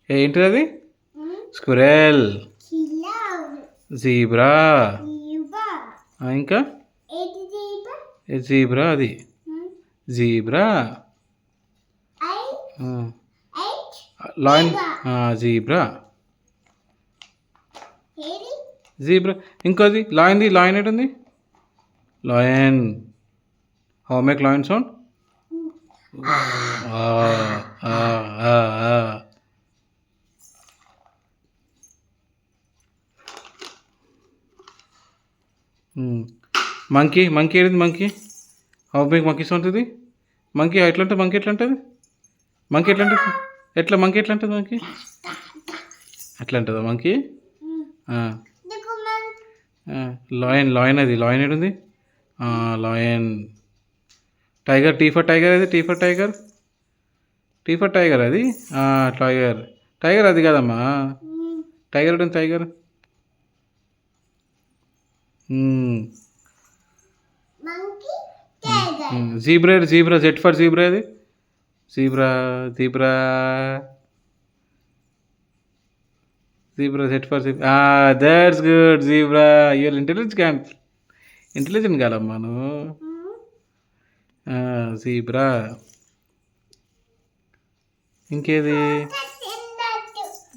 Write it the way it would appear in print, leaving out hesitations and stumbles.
ఏంటిది అది? Squirrel, zebra, ఇంకా జీబ్రా, అది జీబ్రా, లాయన్, జీబ్రా, జీబ్రా. ఇంకోది లాయన్ది, లాయన్ ఏంటుంది? Lion. How make lion sound? Monkey, monkey ఏది? Monkey. How make monkey sound ఇది? మంకీ ఎట్లా ఉంటుంది? మంకీ ఎట్లా ఉంటుంది? మంకీ ఎట్లా ఉంటుంది? మంకీ ఎట్లా ఉంటుంది? మంకీ అట్లా ఉంటుందా మంకీ? లాయన్, లాయన్ అది లాయన్ ఏడుంది? Lion. Tiger, T for tiger అది, T for tiger, T for tiger అది. టైగర్, టైగర్ అది కదమ్మా. టైగర్ ఉంటుంది, tiger. Zebra, zebra, Z for zebra అది. Zebra, zebra, zebra, Z for zebra. That's good zebra. You are intelligent కాదమ్మా నువ్వు. Zebra. ఇంకేది?